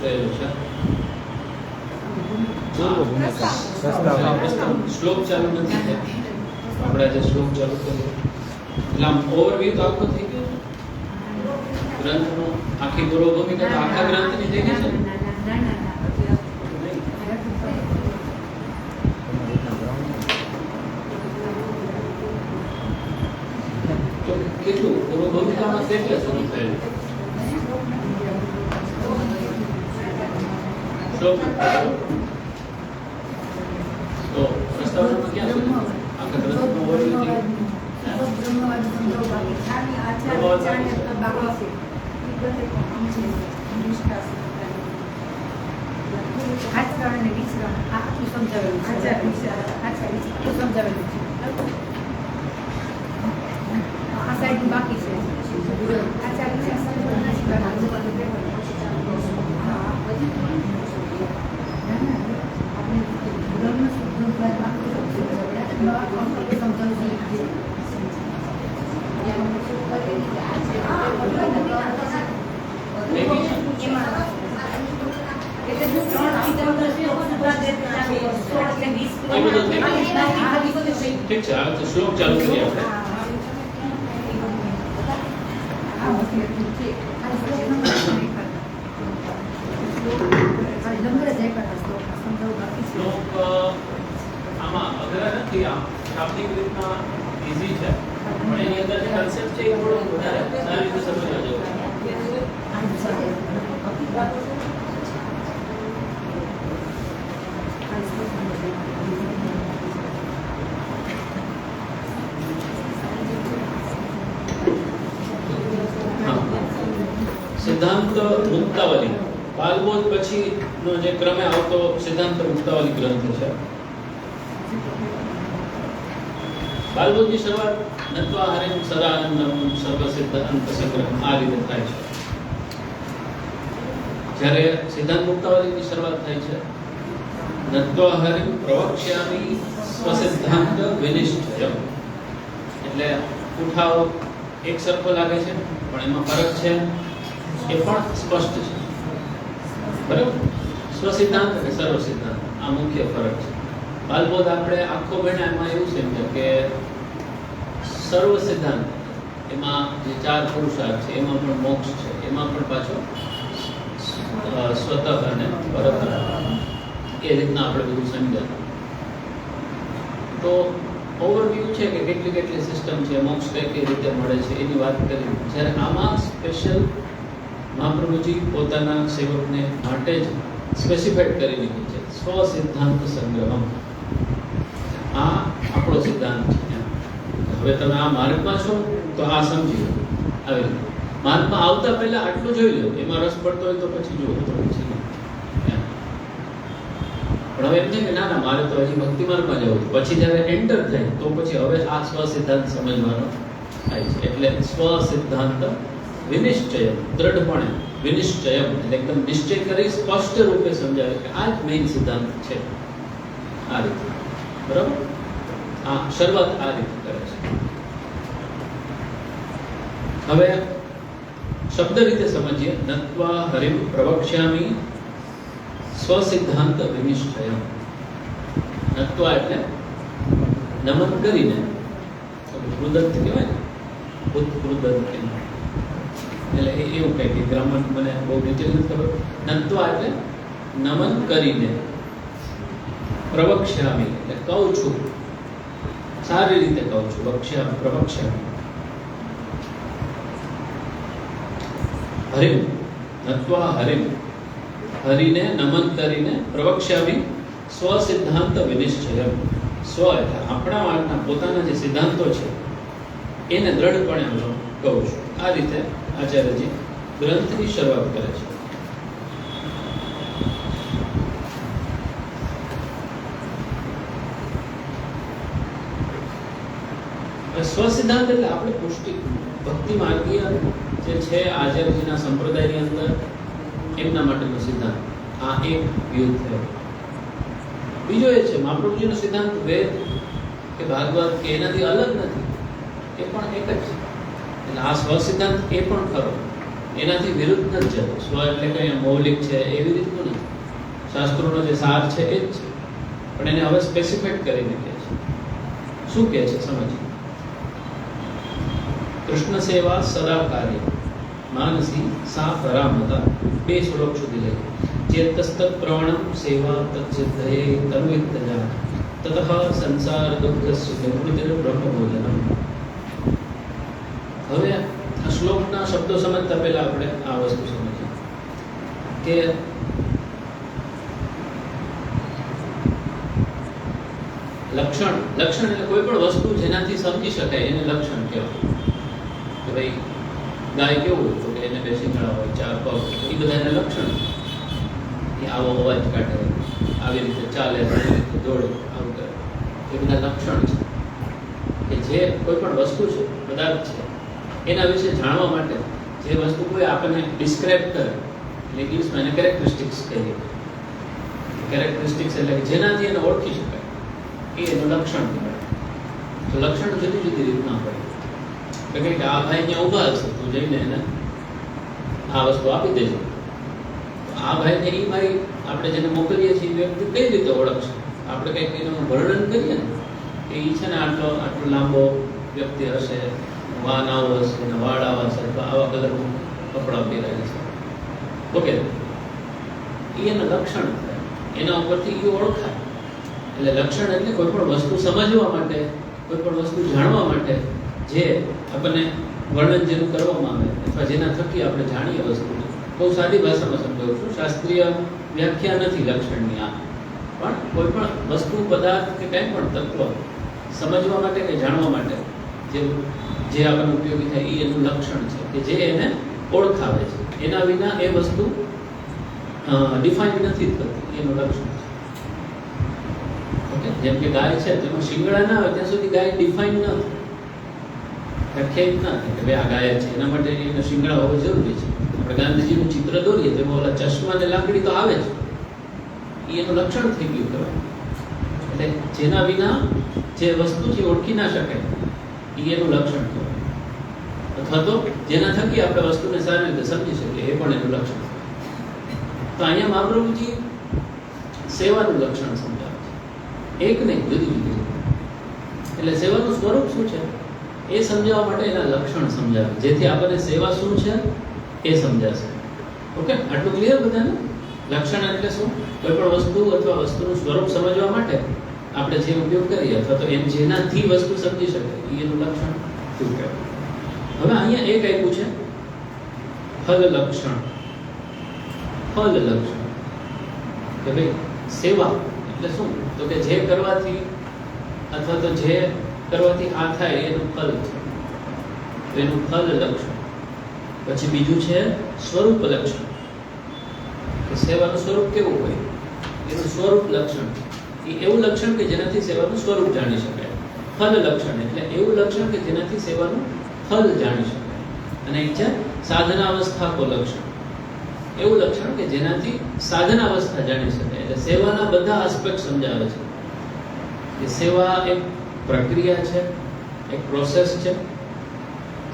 થયેલું છે? શ્લોક ચાલુ નથી થયો. આપણે આજે શ્લોક ચાલુ કર્યો એટલે આમ ઓવરવ્યુ તો આખો થઈ ગયો ગ્રંથનો. આખી પૂર્વ ભૂમિકા તો આખા ગ્રંથની થઈ ગઈ છે. તો કેટલું પૂર્વ ભૂમિકામાં કેટલે શરૂ થયેલું શ્લોક? તો પ્રસ્તાવનામાં ક્યાં સુધી આખા ગ્રંથનો ઓવરવ્યુ થઈ ઠીક છે. આ તો શ્લોક ચાલુ કરીએ આપણે. શ્લોક આમાં અઘરા નથી, આમ શાબ્દિક રીતના ઈઝી છે, પણ એની અંદર જે કન્સેપ્ટ છે એ થોડો વધારે સારી રીતે સમજવા જેવો છે. સિદ્ધાંત મુક્તાવલી બાલબોધ પછીનો જે ક્રમે આવતો સિદ્ધાંત મુક્તાવલી ગ્રંથ છે. બાલબોધની શરૂઆત નત્વા હરિમ સદાનંદમ સર્વ સિદ્ધાંત સંગ્રહ આ રીતે થાય છે. જ્યારે સિદ્ધાંત મુક્તાવલીની શરૂઆત થાય છે નત્વા હરિમ પ્રવક્ષ્યામિ સ્વસિદ્ધાંત વિનિશ્ચય, એટલે ઉઠાવ એક સરખો લાગે છે પણ એમાં ફરક છે એ પણ સ્પષ્ટ છે. બરાબર? સ્વસિદ્ધાંત અને સર્વ સિદ્ધાંત આ મુખ્ય ફરક છે. બાલબોધ આપણે આખો ભણ્યા એમાં એવું સમજે કે સર્વ સિદ્ધાંત એમાં જે ચાર પુરુષાર્થ છે એમાં પણ મોક્ષ છે, એમાં પણ પાછો સ્વતઃ અને પરત એ રીતના આપણે બધું સમજાતું. તો ઓવરવ્યુ છે કે કેટલી કેટલી સિસ્ટમ છે, મોક્ષ કઈ રીતે મળે છે એની વાત કરી. જ્યારે આમાં સ્પેશિયલ મહાપ્રભુજી પોતાના સેવકને માટે જ સ્પેસિફાઈડ કરી લીધું છે સ્વ સિદ્ધાંત સંગ્રહમ. આ આપણો સિદ્ધાંત છે. હવે તમે આ માર્ગમાં છો તો આ સમજી લો. આવી રીતે માર્ગમાં આવતા પહેલા આટલું જોઈ લો, એમાં રસ પડતો હોય તો પછી જુઓ, તો પછી પણ હવે એમ છે કે ના ના મારે તો હજી ભક્તિ માર્ગમાં જવું, પછી જ્યારે એન્ટર થાય તો પછી હવે આ સ્વ સિદ્ધાંત સમજવાનો થાય છે. એટલે સ્વ સિદ્ધાંત વિનિશ્ચય, દ્રઢપણે વિનિશ્ચય એટલે એકદમ નિશ્ચય કરી સ્પષ્ટ રૂપે સમજાવે કે આ જ મેઇન સિદ્ધાંત છે. આ રીતે બરાબર? આ શરૂઆત આ રીતે કરે છે. હવે શબ્દ રીતે સમજીએ. નત્વા હરિમ પ્રવક્ષ્યામિ સ્વસિદ્ધાંત વિનિશ્ચય. નત્વા એટલે નમન કરીને, કૃદંત કહેવાય ને, કૃદંત એટલે એવું કહે કે ગ્રામર મને બહુ ડિટેલ નથી ખબર. નત્વા એટલે નમન કરીને, પ્રવક્ષ્યામિ એટલે કહું છું, સારી રીતે કહું છું. વક્ષ્યામિ પ્રવક્ષ્યામિ. હરિમ નત્વા હરિમ, હરિને નમન કરીને, પ્રવક્ષ્યામિ સ્વ સિદ્ધાંત વિનિશ્ચય. સ્વ એટલે આપણા વાળના પોતાના જે સિદ્ધાંતો છે એને દ્રઢપણે હું કહું છું. આ રીતે આચાર્યજી ગ્રંથની શરૂઆત કરે છે. સ્વસિદ્ધાંત એટલે આપણે પુષ્ટિ ભક્તિ માર્ગીય જે છે આચાર્યજીના સંપ્રદાયની અંદર એમના માટેનો સિદ્ધાંત. આ એક વ્યૂહ થયો. બીજો એ છે મહાપ્રભુજીનો સિદ્ધાંત વેદ કે ભાગવત કે એનાથી અલગ નથી, એ પણ એક જ છે. એટલે આ સ્વ સિદ્ધાંત એ પણ ખરો, એનાથી વિરુદ્ધ નથી જતો. સ્વ એટલે કંઈ મૌલિક છે એવી રીતનું નથી. શાસ્ત્રોનો જે સાર છે એ જ છે, પણ એને હવે સ્પેસિફાઈડ કરીને કહે છે. શું કહે છે સમજીએ. કૃષ્ણ સેવા સદા કાર્ય માનસી સા પરામતા. 2 શ્લોક સુધી લઈએ. ચેતસ્તત પ્રવણમ સેવા તત્સિદ્ધયે તન્વિત્તજા તતઃ સંસાર દુઃખસ્ય નિવૃત્તિર બ્રહ્મભોજનમ. હવે આ શ્લોકના શબ્દો સમજતા પહેલા આપણે આ વસ્તુ સમજીએ કે લક્ષણ એટલે કોઈ પણ વસ્તુ જેનાથી સમજી શકાય એને લક્ષણ કહેવાય. કે ભાઈ ગાય કેવું હોય તો કે એને 2 શિંગડા હોય, 4 પગ, એ બધા એને લક્ષણ. એ આવો અવાજ કાઢે, આવી રીતે ચાલે, આવી રીતે દોડે, આવું કરે, એ બધા લક્ષણ છે. કે જે કોઈ પણ વસ્તુ છે, પદાર્થ છે, એના વિશે જાણવા માટે જે વસ્તુ કોઈ આપણને ડિસ્ક્રાઇબ કરે એટલે ઇંગ્લિશમાં એને કેરેક્ટરિસ્ટિક્સ કહીએ. કેરેક્ટરિસ્ટિક્સ એટલે કે જેનાથી એને ઓળખી શકાય એ એનું લક્ષણ કહેવાય. તો લક્ષણ જુદી જુદી રીતના હોય. તો કંઈક આ ભાઈ અહીંયા ઊભા હશે, તું જઈને એને આ વસ્તુ આપી દેજો. આ ભાઈને એ મારી આપણે જેને મોકલીએ છીએ વ્યક્તિ કઈ રીતે ઓળખશે? આપણે કંઈક એનું વર્ણન કરીએ ને કે એ છે ને આટલો લાંબો વ્યક્તિ હશે, વાન આવો હશે, વાળ આવા હશે, આવા કલરનું કપડાં પહેરાય છે વગેરે. એ એના લક્ષણ થાય, એના ઉપરથી એ ઓળખાય. એટલે લક્ષણ એટલે કોઈ પણ વસ્તુ સમજવા માટે, કોઈ પણ વસ્તુ જાણવા માટે જે આપણને વર્ણન જેનું કરવામાં આવે અથવા જેના થકી આપણે જાણીએ વસ્તુને. બહુ સાદી ભાષામાં સમજાવું છું, શાસ્ત્રીય વ્યાખ્યા નથી લક્ષણની આ. પણ કોઈ પણ વસ્તુ, પદાર્થ કે કંઈ પણ તત્વ સમજવા માટે કે જાણવા માટે જે આપણને ઉપયોગી થાય એ એનું લક્ષણ છે કે જે એને ઓળખાવે છે. એના વિના એ વસ્તુ ડિફાઇન નથી થતી, એનું લક્ષણ છે. ઓકે, જેમ કે ગાય છે, તેમાં શિંગડા ના હોય ત્યાં સુધી ગાય ડિફાઇન ન થાય, વ્યાખ્યાયિત ના થાય કે ભાઈ આ ગાય છે. એના માટે એને શિંગડા હોવા જરૂરી છે. આપણે ગાંધીજીનું ચિત્ર દોરીએ તેમાં ઓલા ચશ્મા ને લાકડી તો આવે જ, એ એનું લક્ષણ થઈ ગયું કહેવાય. એટલે જેના વિના જે વસ્તુ છે ઓળખી ના શકાય એ એનું લક્ષણ કહેવાય. અથવા તો જેના થકી આપણે વસ્તુને સારી રીતે સમજી શકીએ એ પણ એનું લક્ષણ. તો અહીંયા મહાપ્રભુજી સેવાનું લક્ષણ સમજાવે છે, એક નહીં, જુદી જુદી. એટલે સેવાનું સ્વરૂપ શું છે એ સમજાવવા માટે એના લક્ષણ સમજાવે, જેથી આપણને સેવા શું છે એ સમજાશે. ઓકે, આટલું ક્લિયર બધાને? લક્ષણ એટલે શું? કોઈ પણ વસ્તુ અથવા વસ્તુનું સ્વરૂપ સમજવા માટે આપણે જે ઉપયોગ કરીએ અથવા તો એમ જેનાથી વસ્તુ સમજી શકે એનું લક્ષણ શું કહેવાય. હવે અહીંયા એક આપ્યું છે ફલ લક્ષણ. ફલ લક્ષણ કે ભાઈ સેવા એટલે શું? તો કે જે કરવાથી અથવા તો જે કરવાથી આ થાય એનું ફલ છે, એનું ફલ લક્ષણ. પછી બીજું છે સ્વરૂપ લક્ષણ, કે સેવાનું સ્વરૂપ કેવું હોય એનું સ્વરૂપ લક્ષણ. એ એવું લક્ષણ કે જેનાથી સેવાનું સ્વરૂપ જાણી શકાય. ફલ લક્ષણ એટલે એવું લક્ષણ કે જેનાથી સેવાનું ફલ જાણી શકાય. અને એક છે સાધનાવસ્થા કો લક્ષણ, એવું લક્ષણ કે જેનાથી સાધનાવસ્થા જાણી શકાય. એટલે સેવાના બધા આસ્પેક્ટ સમજાવે છે કે સેવા એક પ્રક્રિયા છે, એક પ્રોસેસ છે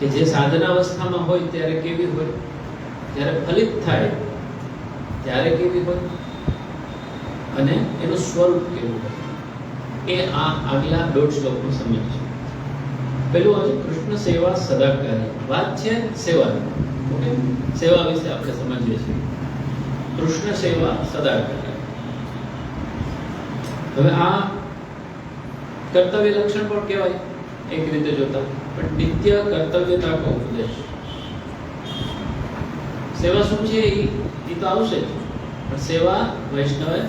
કે જે સાધનાવસ્થામાં હોય ત્યારે કેવી હોય, જ્યારે ફલિત થાય ત્યારે કેવી હોય, અને એનું સ્વરૂપ કેવું હોય, એ આ આગલા 1.5 શ્લોકમાં સમજીશું. પેલું હજુ કૃષ્ણ સેવા સદાકારી વાત છે સેવાની. ઓકે, સેવા વિશે આપણે સમજીએ છીએ. કૃષ્ણ સેવા સદાકારી. હવે આ કર્તવ્ય લક્ષણ પણ કહેવાય એક રીતે જોતા, પણ નિત્ય કર્તવ્યતા કો ઉપદેશ. સેવા શું છે એ તો આવશે જ, પણ સેવા વૈષ્ણવે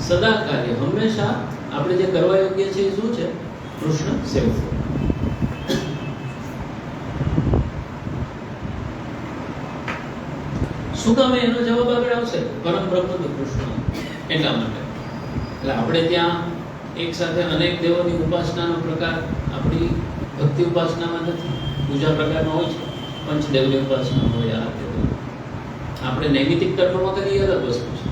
સદા કાર્ય હંમેશા આપણે જે કરવા યોગ્ય છે એ શું છે? કૃષ્ણ સેવા. શું કામ? એનો જવાબ આગળ આવશે. પરમ બ્રહ્મ તો કૃષ્ણ, એટલા માટે. એટલે આપણે ત્યાં એક સાથે અનેક દેવોની ઉપાસનાનો પ્રકાર આપણી ભક્તિ ઉપાસનામાં નથી. પૂજા પ્રકારમાં હોય છે, પંચદેવની ઉપાસના હોય, આ આપણે નૈમિતિક કર્મમાં કરીએ અલગ વસ્તુ છે,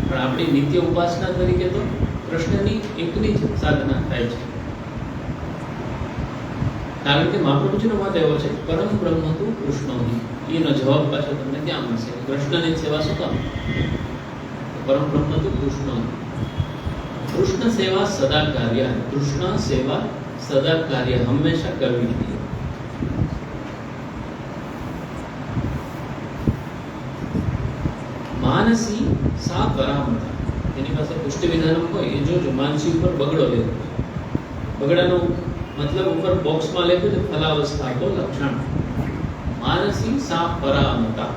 પણ આપણી નિત્ય ઉપાસના તરીકે તો કૃષ્ણની એકની જ સાધના થાય છે. કારણ કે મહાપ્રભુજીનો મત એવો છે પરમ બ્રહ્મ તું કૃષ્ણોની. એનો જવાબ પાછો તમને ક્યાં મળશે? કૃષ્ણની સેવા શું કામ? પરમ બ્રહ્મ તું કૃષ્ણોની. કૃષ્ણ સેવા સદા કાર્ય. કૃષ્ણ સેવા સદા કાર્ય, હંમેશા કરવી જોઈએ. માનસી સા પરામતા. એની પાસે પુષ્ટિ વિધાન હોય એ જોજો. માનસી ઉપર બગડો લેવો. બગડાનો મતલબ ઉપર બોક્સમાં લખ્યું છે ફલાવસ્થા તો લક્ષણ. માનસી સા પરામતા.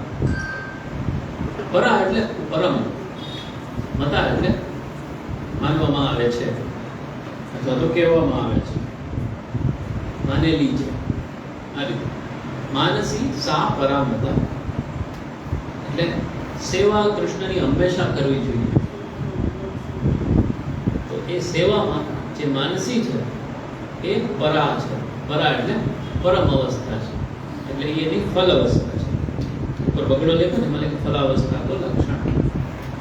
પરા એટલે પરમ, મતા એટલે માનવામાં આવે છે અથવા તો કહેવામાં આવે છે, માનેલી છે. આ રીતે માનસી સા પરામતા એટલે સેવા કૃષ્ણની હંમેશા કરવી જોઈએ. તો એ સેવામાં જે માનસી છે એ પરા છે. પરા એટલે પરમ અવસ્થા છે, એટલે એની ફલ અવસ્થા છે. ઉપર બગડો લેખો ને મને ફલાવસ્થા તો લક્ષણ.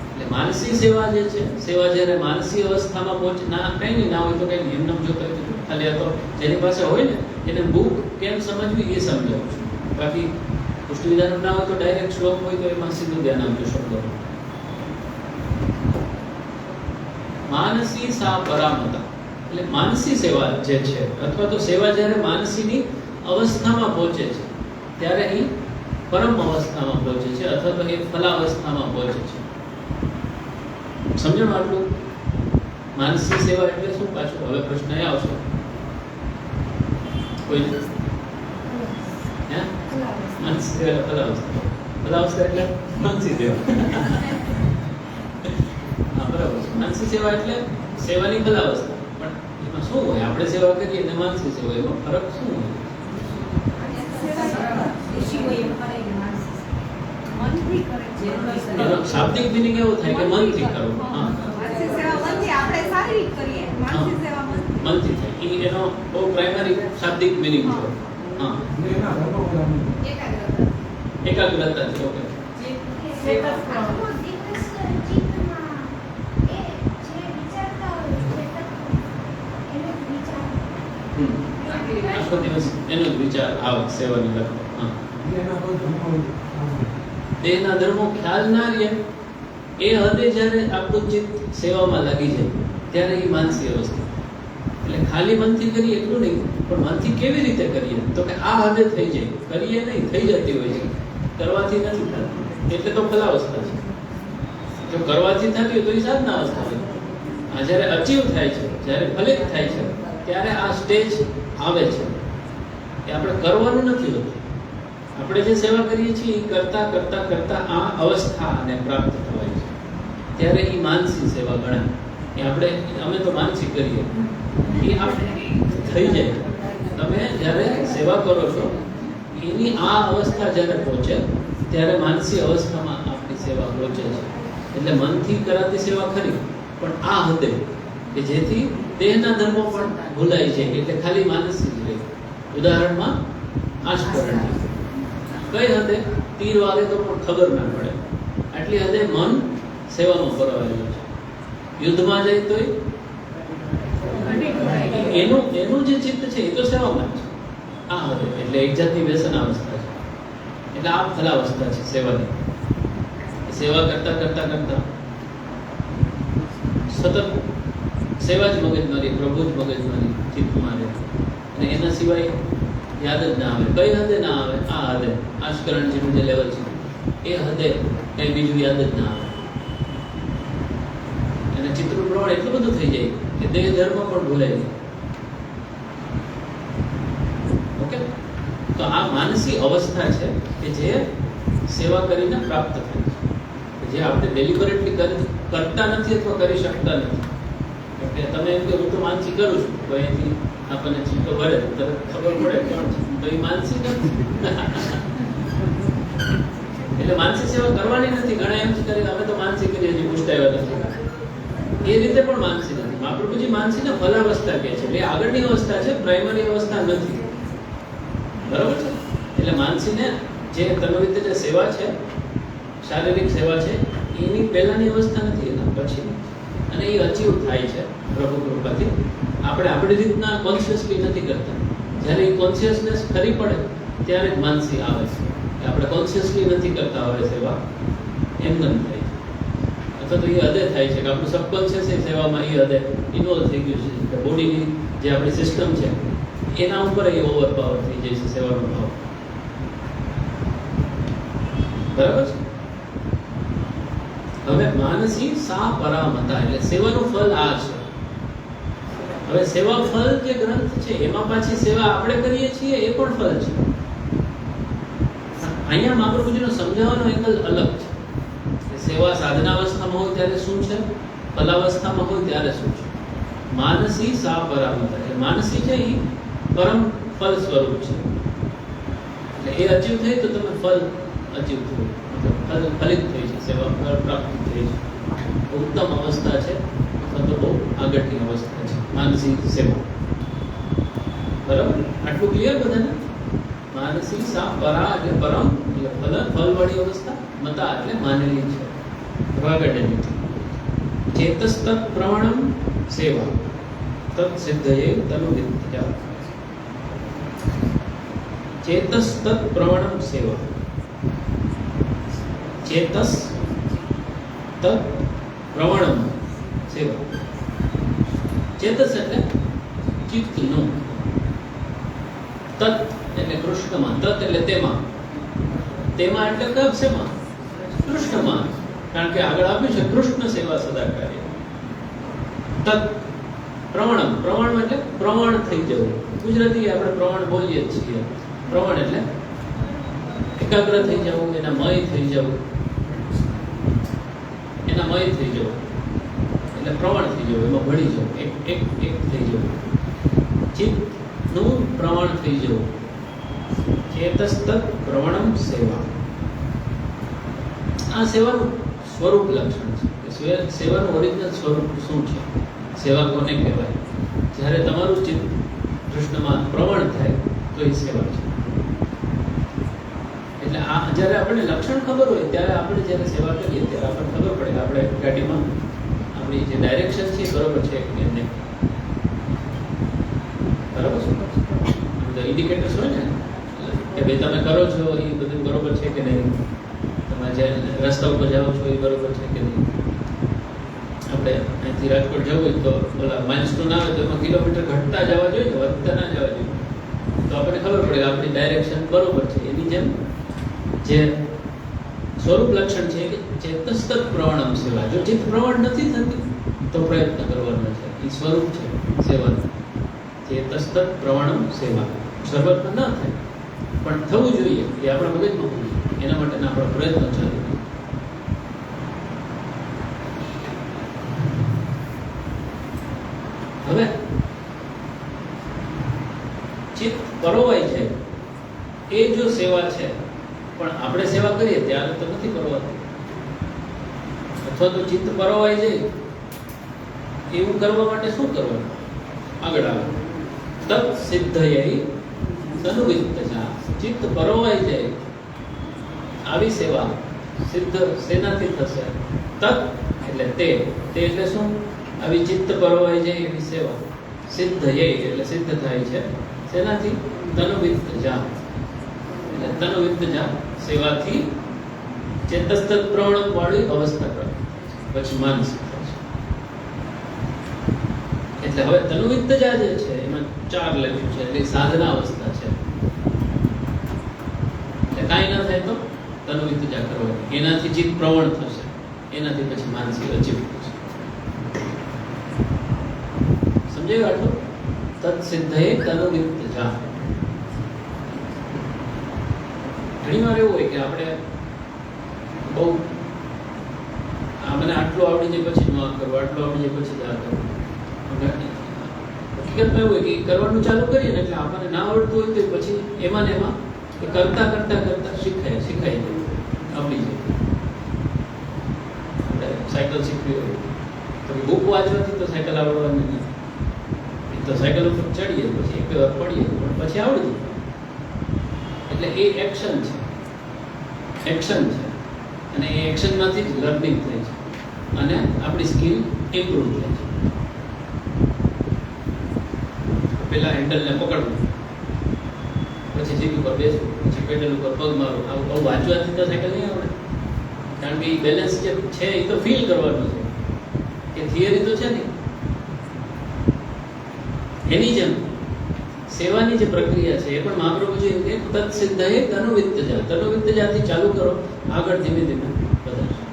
એટલે માનસી સેવા જે છે, સેવા જ્યારે માનસી અવસ્થામાં પહોંચે, ના કઈ નહીં, ના હોય તો કઈ નહીં, એમને જોતો હોય તો ખાલી આ તો જેની પાસે હોય ને એને બુક કેમ સમજવી એ સમજાવું છું. બાકી પુષ્ટિ વિધાન ના હોય તો ડાયરેક્ટ શ્લોક હોય તો એમાં સીધું ધ્યાન આપજો શબ્દો. માનસી સા પરામતા એટલે માનસી સેવા જે છે, અથવા તો સેવા જ્યારે માનસીની અવસ્થામાં પહોંચે છે ત્યારે એ પરમ અવસ્થામાં પહોંચે છે, અથવા તો એ ફલાવસ્થામાં પહોંચે છે. સમજણ આટલું? માનસી સેવા એટલે શું? પાછું હવે પ્રશ્ન એ આવશે કોઈ માનસી સેવા ફલાવસ્થા. ફલાવસ્થા એટલે માનસી સેવા. હા બરાબર. માનસી સેવા એટલે સેવાની ફલાવસ્થા. પણ એમાં શું હોય? આપણે સેવા કરીએ ને માનસી સેવા, એમાં ફરક શું હોય? શાબ્દિક મિનિંગ એવો થાય કે મનથી કરવું. હા, મનથી થાય. એ એનો બહુ પ્રાઇમરી શાબ્દિક મિનિંગ છે. હા, એકાગ્રતા છે. ઓકે. આખો દિવસ એનો જ વિચાર આવે સેવાની તરફ. હા, દેહના ધર્મો ખ્યાલ ના રહે એ હદે જ્યારે આપણું ચિત્ત સેવામાં લાગી જાય ત્યારે એ માનસી અવસ્થા. એટલે ખાલી મનથી કરીએ એટલું નહીં, પણ મનથી કેવી રીતે કરીએ? તો કે આ હદે થઈ જાય. કરીએ નહીં, થઈ જતી હોય છે. કરવાથી નથી થતું, એટલે તો ફલાવસ્થા છે. જો કરવાથી થતી હોય તો એ સાધના અવસ્થા છે. આ જ્યારે અચીવ થાય છે, જ્યારે ફલિત થાય છે, ત્યારે આ સ્ટેજ આવે છે કે આપણે કરવાનું નથી હોતું. આપણે જે સેવા કરીએ છીએ એ કરતા કરતા કરતા આ અવસ્થાને પ્રાપ્ત થવાય છે, ત્યારે એ માનસી સેવા ગણાય. એ આપણે અમે તો માનસી કરીએ એ આપણે થઈ જાય. તમે જ્યારે સેવા કરો છો એની આ અવસ્થા જ્યારે પહોંચે ત્યારે માનસી અવસ્થામાં આપણી સેવા પહોંચે છે. એટલે મનથી કરાતી સેવા ખરી, પણ આ હદે કે જેથી દેહના ધર્મો પણ ભૂલાઈ જાય, એટલે ખાલી માનસી જ રહે. ઉદાહરણમાં આશકરણ કઈ હદે તીર વાગે તો પણ ખબર ના પડે, આટલી હદે મન સેવામાં પરોવાયેલું છે. યુદ્ધમાં જાય તો એનું જે ચિત્ત છે એ તો સેવામાં છે. આ હદે એટલે એક જાતની વ્યસન અવસ્થા છે. એટલે આ ફલાવસ્થા છે સેવાની. સેવા કરતા કરતા કરતા સતત સેવા જ મગજમારી, પ્રભુ જ મગજમારી ચિત્તમાં રહે, અને એના સિવાય યાદ જ ના આવે. કઈ હદે ના આવે? આ હદે આશકરણ જેનું જે લેવલ છે એ હદે કઈ બીજું યાદ જ ના આવે. અને ચિત્રનું પ્રમાણ એટલું બધું થઈ જાય કે દેહ ધર્મ પણ ભૂલાય જાય. ઓકે, તો આ માનસી અવસ્થા છે કે જે સેવા કરીને પ્રાપ્ત થાય છે, જે આપણે ડેલિબરેટલી કરતા નથી અથવા કરી શકતા નથી. એટલે તમે એમ કે હું તો માનસી કરું છું, તો અહીંથી આપણને ચિત્તો ભરે તરત ખબર પડે કોણ છે, તો એ માનસી નથી. એટલે માનસી સેવા કરવાની નથી. ઘણા એમ કરે અમે તો માનસી કરીએ છીએ, પૂછતા નથી. એ રીતે પણ માનસી નથી. મહાપ્રભુજી માનસીને ફલાવસ્થા કહે છે, એટલે આગળની અવસ્થા છે, પ્રાઇમરી અવસ્થા નથી. બરાબર છે? એટલે માનસીને જે તમે રીતે જે સેવા છે, શારીરિક સેવા છે, એની પહેલાની અવસ્થા નથી, એના પછી. અને એ અચીવ થાય છે પ્રભુ કૃપાથી. આપણે આપણી રીતના કોન્શિયસલી નથી કરતા. જ્યારે એ કોન્શિયસનેસ ખરી પડે ત્યારે જ માનસી આવે છે. આપણે કોન્શિયસલી નથી કરતા હવે સેવા, એમનેમ થાય છે, અથવા તો એ હદે થાય છે કે આપણું સબકોન્શિયસ એ સેવામાં એ હદે ઇન્વોલ્વ થઈ ગયું છે કે બોડીની જે આપણી સિસ્ટમ છે એના ઉપર એ ઓવર પાવર થઈ જાય છે સેવાનો ભાવ. બરાબર છે. હવે માનસી સા પરામતા એટલે સેવાનું ફળ આ છે. હવે સેવા ફળ જે ગ્રંથ છે એમાં પાછી સેવા આપણે કરીએ છીએ એ પણ ફળ છે. અહીંયા મહાપ્રભુજીનો સમજાવવાનો એંગલ અલગ છે કે સેવા સાધનાવસ્થામાં હોય ત્યારે શું છે, ફલાવસ્થામાં હોય ત્યારે શું છે. માનસી સા પરામતા એટલે માનસી છે એ પરમ ફલ સ્વરૂપ છે. એટલે એ અચીવ થઈ તો તમે ફલ અચીવ થયું, મતલબ ફલિત થઈ છે, સેવા ફળ પ્રાપ્ત થઈ છે. ઉત્તમ અવસ્થા છે અથવા તો બહુ આગળની અવસ્થા છે માનસી સેવા. બરાબર, આટલું ક્લિયર બધાને? માનસી સા પરા એટલે પરમ એટલે ફલવાળી અવસ્થા, મતા એટલે માનેલી છે, આગળની. ચેતસ્તત પ્રવણમ સેવા તત સિદ્ધયે તનુ વિદ્યા. ચેતસ્તત પ્રવણમ સેવા. ચેતસ તત પ્રવણમ સેવા. ચેતસ એટલે ચિત્તનું, તત એટલે કૃષ્ણમાં, તત એટલે તેમાં, તેમાં એટલે કબ શેમાં? કૃષ્ણમાં. કારણ કે આગળ આપ્યું છે કૃષ્ણ સેવા સદાકાર્ય. તત પ્રવણમ, પ્રવણ એટલે પ્રવણ થઈ જવું. ગુજરાતી આપણે પ્રવણ બોલીએ છીએ. પ્રવણ એટલે એકાગ્ર થઈ જવું, એના મય થઈ જવું, એના મય થઈ જવું એટલે પ્રવણ થઈ જવું, એમાં ભળી જવું, એક એક એક થઈ જવું, ચિત્તનું પ્રવણ થઈ જવું. ચેતસ્તત પ્રવણમ સેવા. આ સેવાનું સ્વરૂપ લક્ષણ છે કે સેવાનું ઓરિજિનલ સ્વરૂપ શું છે, સેવા કોને કહેવાય. જ્યારે તમારું ચિત્ત કૃષ્ણમાં પ્રવણ થાય તો એ સેવા છે. એટલે આ જ્યારે આપણને લક્ષણ ખબર હોય ત્યારે આપણે જ્યારે સેવા કરીએ ત્યારે આપણને ખબર પડે કે આપણે ગાડીમાં આપણી જે ડાયરેક્શન છે એ બરોબર છે કે નહીં. બરાબર છે. બધા ઇન્ડિકેટર્સ હોય ને કે ભાઈ તમે કરો છો એ બધું બરોબર છે કે નહીં, તમે જે રસ્તા ઉપર જાઓ છો એ બરોબર છે કે નહીં. આપણે અહીંથી રાજકોટ જવું હોય તો ઓલા માઇલસ્ટોન આવે તો એમાં કિલોમીટર ઘટતા જવા જોઈએ, વધતા ના જવા જોઈએ. તો આપણને ખબર પડે કે આપણી ડાયરેક્શન બરોબર છે. એની જેમ જે સ્વરૂપ લક્ષણ છે કે ચેતસ્તત પ્રવણમ સેવા. જો ચિત્ત પ્રવણ નથી થતી તો પ્રયત્ન કરવાનો છે. એ સ્વરૂપ છે સેવાનું. ચેતસ્તત પ્રવણમ સેવા. શરૂઆતમાં ન થાય પણ થવું જોઈએ, એ આપણા મગજમાં હોવું જોઈએ. એના માટેના આપણા પ્રયત્નો ચાલુ. હવે ચિત્ત પરોવાય છે એ જો સેવા છે, પણ આપણે સેવા કરીએ ત્યારે તો નથી પરોવાતું. અથવા તો ચિત્ત પરોવાય જાય એવું કરવા માટે શું કરવાનું? આગળ આવે તત સિદ્ધયૈ તનુવિત્તજા. ચિત્ત પરોવાઈ જાય આવી સેવા સિદ્ધ શેનાથી થશે? તત એટલે તે એટલે શું? આવી ચિત્ત પરોવાઈ જાય એવી સેવા. સિદ્ધયૈ એટલે સિદ્ધ થાય છે શેનાથી? તનુવિત્તજા એટલે તનુવિત્તજા સેવાથી ચેતસ્તત પ્રવણમ વાળી અવસ્થા પ્રાપ્ત પછી માનસિક થાય છે. એટલે હવે તનુવિત્તજા જે છે એમાં 4 લખ્યું છે એટલે સાધના અવસ્થા છે. એટલે કાંઈ ના થાય તો તનુવિત્તજા કરવાની, એનાથી ચિત્ત પ્રવણ થશે, એનાથી પછી માનસિક અચીવ થશે. સમજાયું આટલું? તત સિદ્ધયે તનુવિત્તજા. ઘણી વાર એવું હોય કે આપણે બહુ મને આટલું આવડી જાય પછી ન કરવું, આટલું આવડી જાય પછી આ કરવું. હકીકતમાં એવું હોય કે કરવાનું ચાલુ કરીએ ને એટલે આપણને ના આવડતું હોય તો પછી એમાં ને એમાં કરતા કરતા કરતા શીખાય જાય, આવડી જાય. આપણે સાયકલ શીખવી હોય તો બુક વાંચવાથી તો સાયકલ આવડવાની નહીં. તો સાયકલ ઉપર ચડીએ પછી 1-2 વાર પડીએ પણ પછી આવડી જાય. એટલે એ એક્શન છે અને એ એક્શનમાંથી જ લર્નિંગ થાય છે અને આપણી સ્કિલ ઇમ્પ્રૂવ થાય છે. પહેલા હેન્ડલને પકડવું પછી સીટ ઉપર બેસવું, પછી પેડલ ઉપર પગ મારો. આવું વાંચવાથી તો સાયકલ નહીં આવડે, કારણ કે એ બેલેન્સ જે છે એ તો ફીલ કરવાનું છે, કે થિયરી તો છે નહીં. એની જેમ સેવાની જે પ્રક્રિયા છે એ પણ મહાપ્રભુજી એમ કે તત્સિદ્ધયે તનુવિત્તજા, તનુવિત્તજાથી ચાલુ કરો, આગળ ધીમે ધીમે વધારશે.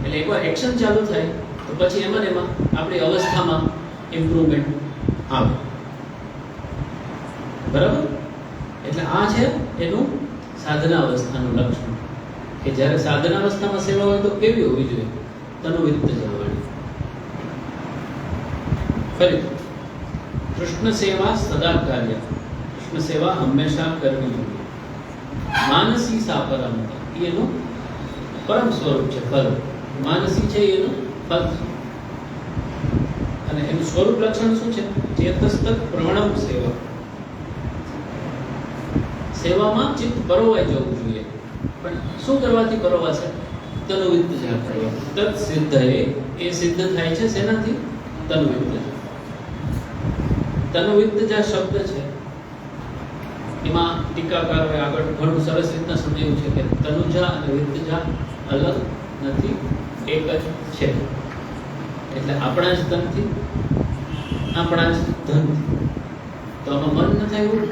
એટલે એકવાર એક્શન ચાલુ થાય તો પછી એમાં ને એમાં આપણી અવસ્થામાં ઇમ્પ્રુવમેન્ટ આવે. બરાબર? એટલે આ છે એનું સાધના અવસ્થાનું લક્ષણ, કે જ્યારે સાધના અવસ્થામાં સેવા હોય તો કેવી હોવી જોઈએ? તનુવિત્તજા વાળી. ફરી કૃષ્ણ સેવા સદા કાર્ય, કૃષ્ણ સેવા હંમેશા કરવી જોઈએ. માનસી સાપરમતા એનું પરમ સ્વરૂપ છે, ફલ. માનસી છે એનું ફલ, અને એનું સ્વરૂપ લક્ષણ શું છે? ચેતસ્તક પ્રવણમ સેવા. સેવામાં ચિત્ત પરોવાઈ જવું જોઈએ. પણ શું કરવાથી પરોવાશે? તનુવિત્તજા કરવા. તત્ સિદ્ધયે, એ સિદ્ધ થાય છે શેનાથી? તનુવિત્તજા. તનુવિત્તજા શબ્દ છે એમાં ટીકાકારોએ આગળ ઘણું સરસ રીતના સમજાવ્યું છે કે તનુજા અને વિત્તજા અલગ નથી, એક જ છે. એટલે આપણા જ તનથી, આપણા જ ધનથી. તો આમાં મન ન થાય એવું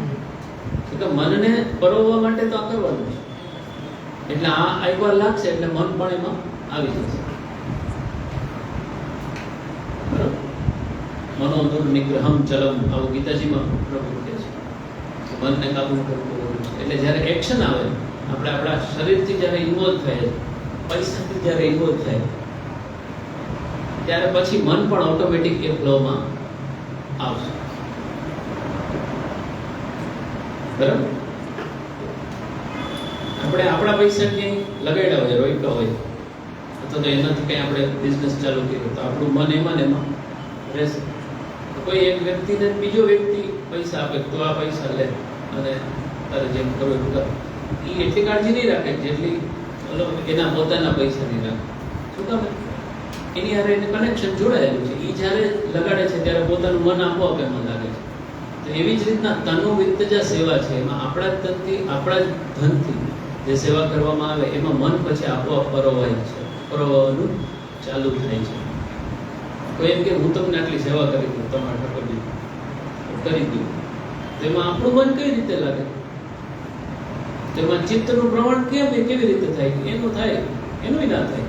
કે મનને પરોવવા માટે તો આ કરવાનું છે. એટલે આ એકવાર લાગશે એટલે મન પણ એમાં આવી જશે. બરાબર? મનો દુર્નિગ્રહમ ચલમ, આવું ગીતાજીમાં પ્રભુ કહે છે. મનને કાબુ કરવું. એટલે જ્યારે એક્શન આવે, આપણે આપણા શરીરથી જ્યારે ઇન્વોલ્વ થાય, પૈસાથી જ્યારે ઇન્વોલ્વ થાય, ત્યારે પછી મન પણ ઓટોમેટિક એ ફ્લોમાં આવશે. બરાબર? આપણે આપણા પૈસા ક્યાંય લગાડ્યા હોય, રોક્યા હોય, અથવા તો એનાથી કંઈ આપણે બિઝનેસ ચાલુ કર્યો, તો આપણું મન એમાં ને એમાં રહેશે. કોઈ એક વ્યક્તિને બીજો વ્યક્તિ પૈસા આપે તો આ પૈસા લે અને તારે જેમ કરવું એવું કર, એ એટલી કાળજી નહીં રાખે જેટલી એના પોતાના પૈસા નહીં રાખે. શું કામ? એની હારે એને કનેક્શન જોડાયેલું છે. એ જ્યારે લગાડે છે ત્યારે પોતાનું મન આપોઆપ એમાં લાગે છે. તો એવી જ રીતના તનુવિત્તજા સેવા છે, એમાં આપણા જ તનથી, આપણા જ ધનથી જે સેવા કરવામાં આવે એમાં મન પછી આપોઆપ પરોવાય છે, પરોવવાનું ચાલુ થાય છે. કોઈ એમ કે હું તમને આટલી સેવા કરી દઉં, તમારા ઠાકોરજી કરી દઉં, તેમાં આપણું મન કઈ રીતે લાગે? તેમાં ચિત્તનું પ્રવણ કેવી રીતે થાય? એનું થાય, એનું ના થાય.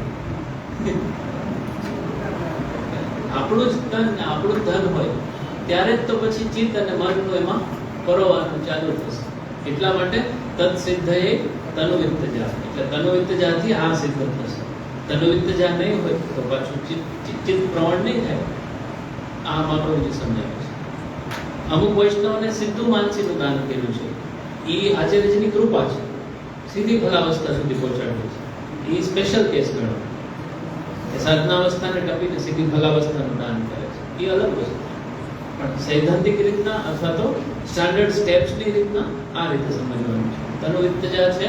આપણું જ તન, આપણું ધન હોય ત્યારે જ તો પછી ચિત્ત અને મનનું એમાં પરોવાનું ચાલુ થશે. એટલા માટે તત્ સિદ્ધયે તનુવિત્તજા, એટલે તનુવિત્તજાથી આ સિદ્ધ થશે. તનુવિત્તજા નહીં હોય તો પાછું ચિત્ત પ્રવણ નહીં થાય. આ મહાપ્રભુજી સમજાવે છે. અમુક વૈષ્ણવને સીધું માનસીનું દાન કર્યું છે, એ આચાર્યજીની કૃપા છે, સીધી ફલાવસ્થા સુધી પહોંચાડે છે. એ સ્પેશિયલ કેસ ગણો. એ સાધના અવસ્થાને ટપીને સીધી ફલાવસ્થાનું દાન કરે છે, એ અલગ વસ્તુ. પણ સૈદ્ધાંતિક રીતના અથવા તો સ્ટાન્ડર્ડ સ્ટેપ્સની રીતના આ રીતે સમજવાનું છે. તનુવિત્તજા છે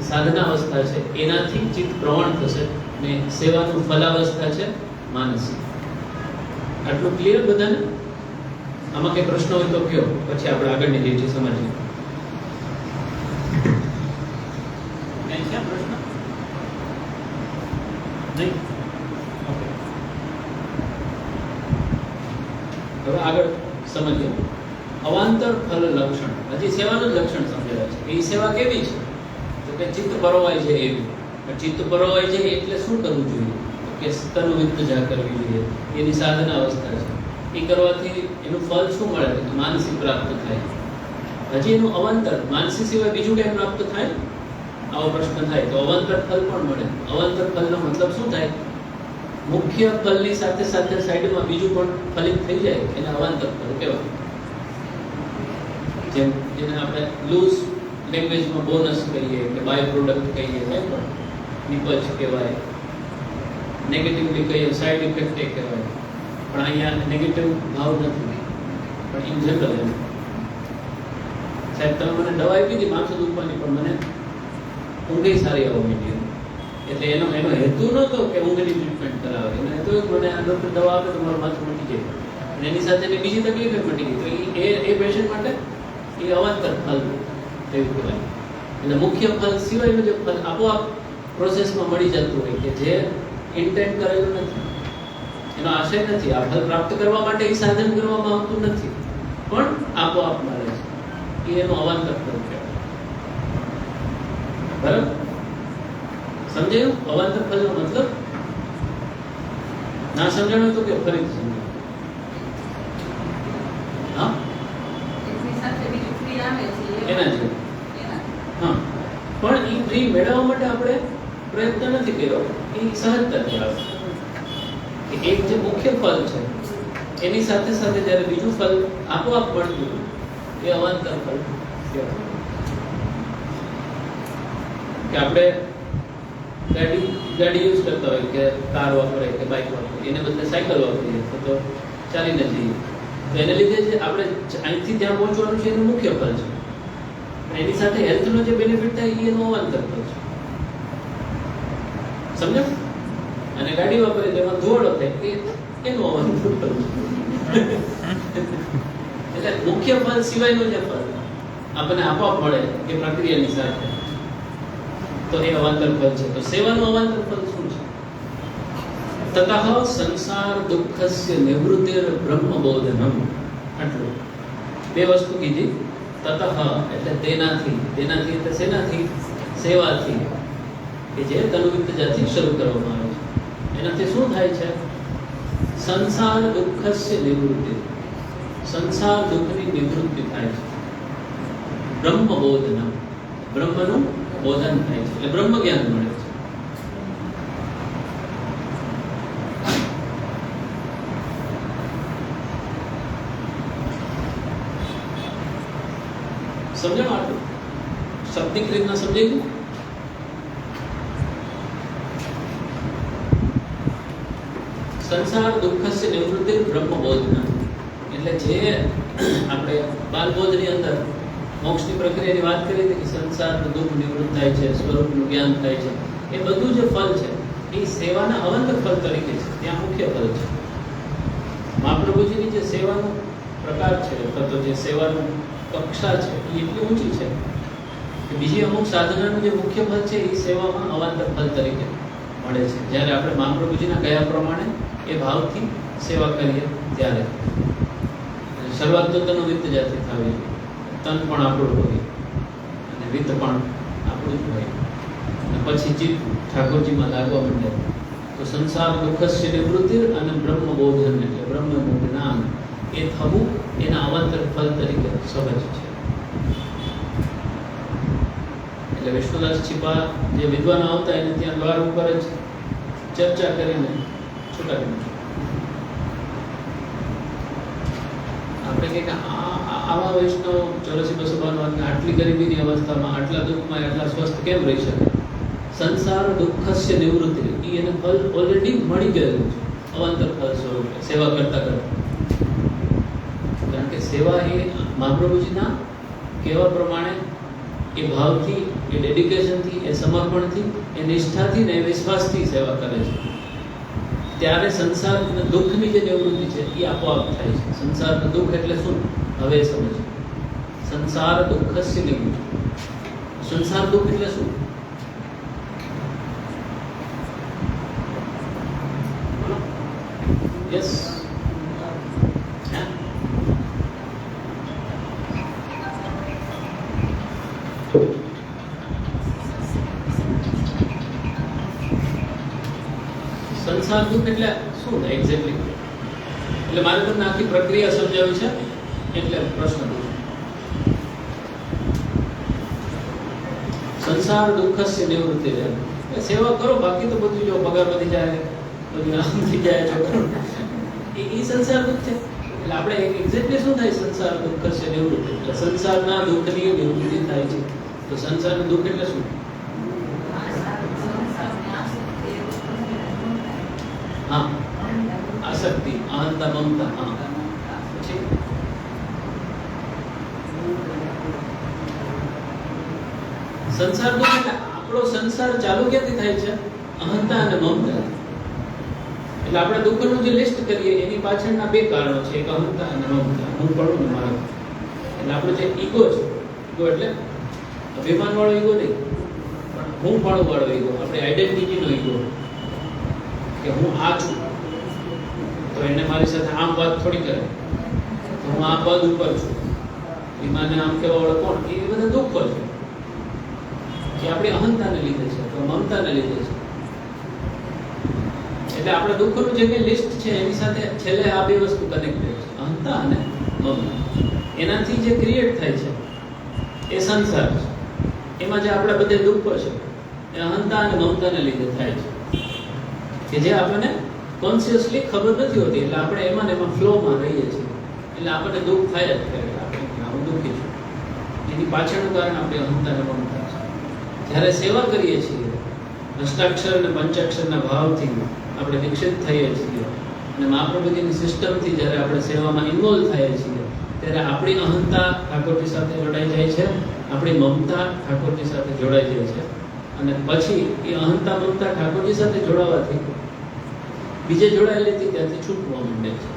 એ સાધના અવસ્થા છે, એનાથી ચિત્ત પ્રવણ થશે, ને સેવાનું ફલાવસ્થા છે માનસી. આટલું ક્લિયર બધાને? આમાં કઈ પ્રશ્ન હોય તો કયો, પછી આપણે આગળની રીત સમજીએ. કઈ છે પ્રશ્ન? નહીં? ઓકે, હવે આગળ સમજીએ. અવાંતર ફલ લક્ષણ, હજી સેવાનું જ લક્ષણ સમજાવે છે. એ સેવા કેવી છે? તો કે ચિત્ત પરોવાય છે એવી. ચિત્ત પરોવાય છે એટલે શું કરવું જોઈએ? કે તનુવિત્તજા કરવી જોઈએ. એની સાધના અવસ્થા છે. એ કરવાથી એનું ફળ શું મળે? માનસી પ્રાપ્ત થાય. હજી એનું અવાંતર, માનસી સિવાય બીજું કંઈ પ્રાપ્ત થાય? આવો પ્રશ્ન થાય તો અવાંતર ફલ પણ મળે. અવાંતર ફલનો મતલબ શું થાય? મુખ્ય ફલની સાથે સાથે સાઈડમાં બીજું પણ ફલિત થઈ જાય, એને અવાંતર ફલ કહેવાય. જેને આપણે લૂઝ લેંગ્વેજમાં બોનસ કહીએ કે બાય પ્રોડક્ટ કહીએ, કંઈ પણ નિપજ કહેવાય, નેગેટિવલી કહીએ સાઇડ ઇફેક્ટ એ કહેવાય. પણ અહીંયા નેગેટિવ ભાવ નથી, પણ ઇન જનરલ એમ સાહેબ તમે મને દવા આપી હતી માથું દુખવાની, પણ મને ઊંઘે સારી આવવા માંડી. એટલે એનો હેતુ નહોતો કે ઊંઘની ટ્રીટમેન્ટ કરાવે, એનો હેતુ મને આ ડૉક્ટર દવા આપે તો મારું માથું મટી જાય, અને એની સાથે બીજી તકલીફ મટી ગઈ. તો એ પેશન્ટ માટે એ અવાંતર ફલ એવું કહેવાય. એટલે મુખ્ય ફલ સિવાયનું જે ફલ આપોઆપ પ્રોસેસમાં મળી જતું હોય કે જે ઇન્ટેન્ટ કરેલું નથી, એનો આશય નથી, આ ફલ પ્રાપ્ત કરવા માટે એ સાધન કરવામાં આવતું નથી, પણ આપોઆપ મળે છે, એ એનું અવાંતર ફળ કહેવાય. બરાબર સમજાયું? અવાંતર ફલનો મતલબ ના સમજાણું તો કે ફરીથી સમજાવું. હા એના જેવું. હા પણ એ ફ્રી મેળવવા માટે આપણે પ્રયત્ન નથી કર્યો, એ સહજતાથી આવે. એક જે મુખ્ય ફલ છે એની સાથે સાથે જ્યારે બીજું ફલ આપોઆપ મળતું એ અવાંતર ફલ કહેવાય. કે આપણે ગાડી યુઝ કરતા હોય કે કાર વાપરે કે બાઇક વાપરે, એને બદલે સાયકલ વાપરીએ તો ચાલીને જઈએ, તો એને લીધે જે આપણે અહીંથી ત્યાં પહોંચવાનું છે એનું મુખ્ય ફલ છે, એની સાથે હેલ્થનો જે બેનિફિટ થાય એ એનો અવાંતર ફલ છે. સમજો? અને ગાડી વાપરે તેમાં ધોવાડો થાય એનું અવાંતર ફલ છે. એટલે મુખ્ય ફલ સિવાયનો જે ફલ આપણને આપોઆપ મળે કે પ્રક્રિયાની સાથે, તો એ અવાંતર ફલ છે. તો સેવાનું અવાંતર ફલ શું છે? તતઃ સંસાર દુઃખસ્ય નિવૃત્તિર બ્રહ્મબોધનમ. આટલું બે વસ્તુ કીધી. તતઃ એટલે તેનાથી, તેનાથી એટલે શેનાથી? સેવાથી, કે જે તનુવિદ્યાથી શરૂ કરવામાં આવે છે. એનાથી શું થાય છે? સંસાર દુઃખસ્ય નિવૃત્તિ, સંસાર દુઃખની નિવૃત્તિ થાય છે. બ્રહ્મબોધનમ, બ્રહ્મનું બોધન થાય છે, એટલે બ્રહ્મ જ્ઞાન મળે છે. સમજણ આટલું શાબ્દિક રીતના સમજાઈ ગયું? સંસાર દુઃખસ્ય નિવૃત્તિ બ્રહ્મબોધન, એટલે જે આપણે બાલબોધની અંદર મોક્ષની પ્રક્રિયાની વાત કરી હતી કે સંસારનું દુઃખ નિવૃત્ત થાય છે, સ્વરૂપનું જ્ઞાન થાય છે, એ બધું જે ફલ છે એ સેવાના અવંતર ફલ તરીકે છે, ત્યાં મુખ્ય ફલ છે. મહાપ્રભુજીની જે સેવાનો પ્રકાર છે અથવા તો જે સેવાનું કક્ષા છે એ એટલી ઊંચી છે કે બીજી અમુક સાધનાનું જે મુખ્ય ફલ છે એ સેવામાં અવાંતર ફલ તરીકે મળે છે. જ્યારે આપણે મહાપ્રભુજીના કયા પ્રમાણે એ ભાવથી સેવા કરીએ ત્યારે શરૂઆત તો તનો વિત્ત જાતિ થવી, તન પણ આપણું હોય અને વિત્ત પણ આપણું જ હોય, અને પછી ચિત્ત ઠાકોરજીમાં લાગવા માંડે તો સંસાર દુઃખસ્ય નિવૃત્તિ અને બ્રહ્મબોધન એટલે બ્રહ્મનું જ્ઞાન એ થવું એના અવાંતર ફલ તરીકે સહજ છે. એટલે વિષ્ણુદાસ છીપા જે વિદ્વાનો આવતા એને ત્યાં દ્વાર ઉપર જ ચર્ચા કરીને છૂટા કરી. આપણે કહીએ કે આવા વૈષ્ણવ 84-252 આટલી ગરીબીની અવસ્થામાં, આટલા દુઃખમાં, આટલા સ્વસ્થ કેમ રહી શકે? સંસાર દુઃખસ્ય નિવૃત્તિ, એને ફલ ઓલરેડી મળી ગયેલું છે અવાંતર ફલ સ્વરૂપે સેવા કરતા કરતા. કારણ કે સેવા એ મહાપ્રભુજીના કહેવા પ્રમાણે એ ભાવથી, એ ડેડિકેશનથી, એ સમર્પણથી, એ નિષ્ઠાથી ને એ વિશ્વાસથી સેવા કરે છે. ત્યારે સંસાર દુઃખની જે નિવૃત્તિ છે એ આપોઆપ થાય છે. સંસારનું દુઃખ એટલે શું? હવે સમજ. સંસાર દુઃખસ્ય નિવૃત્તિ. સંસાર દુઃખ એટલે શું? યસ સંસાર દુઃખ એટલે શું થાય એક્ઝેક્ટલી? એટલે મારે તમને આખી પ્રક્રિયા સમજાવી છે એટલે પ્રશ્ન પૂછો. સંસાર દુઃખસ્ય નિવૃત્તિ છે, સેવા કરો, બાકી તો બધું જો પગાર વધી જાય, બધું નામ થઈ જાય, એ સંસાર દુઃખ છે. એટલે આપણે એક્ઝેક્ટલી શું થાય સંસાર દુઃખસ્ય નિવૃત્તિ? એટલે સંસારના દુઃખની નિવૃત્તિ થાય છે. તો સંસારનું દુઃખ એટલે શું? હા, આસક્તિ, અહંતા, મમતા. હા, પછી સંસાર દુઃખ એટલે આપણો સંસાર ચાલુ ક્યાંથી થાય છે? અહંતા અને મમતા. એટલે આપણે દુઃખનું જે લિસ્ટ કરીએ એની પાછળના બે કારણો છે, એક અહંતા અને મમતા. હું પડું ને મારો, એટલે આપણો જે ઈગો છે, ઈગો એટલે અભિમાન વાળો ઈગો નહીં, પણ હું પાડું વાળો ઈગો, આપણી આઈડેન્ટિટીનો ઈગો કે હું આ છું, તો એને મારી સાથે આમ વાત થોડી કરે, તો હું આ પદ ઉપર છું, વિમાને આમ કહેવા વાળો કોણ? એ બધા દુઃખો છે કે આપણી અહંતાને લીધે છે, તો મમતાને લીધે છે. એટલે આપણા દુઃખોનું જે કંઈ લિસ્ટ છે એની સાથે છેલ્લે આ બે વસ્તુ કનેક્ટેડ છે, અહંતા અને મમતા. એનાથી જે ક્રિએટ થાય છે એ સંસાર છે. એમાં જે આપણા બધા દુઃખો છે એ અહંતા અને મમતાને લીધે થાય છે, કે જે આપણને કોન્શિયસલી ખબર નથી હોતી. એટલે આપણે એમાં ને એમાં ફ્લોમાં રહીએ છીએ, એટલે આપણને દુઃખ થાય જ કરે. આપણે હું દુઃખી છું, એની પાછળનું કારણ આપણે અહંતા અને મમતા છે. જ્યારે સેવા કરીએ છીએ, અષ્ટાક્ષર અને પંચાક્ષરના ભાવથી આપણે દીક્ષિત થઈએ છીએ અને મહાપ્રભુજીની સિસ્ટમથી જ્યારે આપણે સેવામાં ઇન્વોલ્વ થઈએ છીએ, ત્યારે આપણી અહંતા ઠાકોરજી સાથે જોડાઈ જાય છે, આપણી મમતા ઠાકોરજી સાથે જોડાઈ જાય છે. અને પછી એ અહંતા મમતા ઠાકોરજી સાથે જોડાવાથી બીજે જોડાયેલી હતી ત્યાંથી છૂટવા માંડે છે.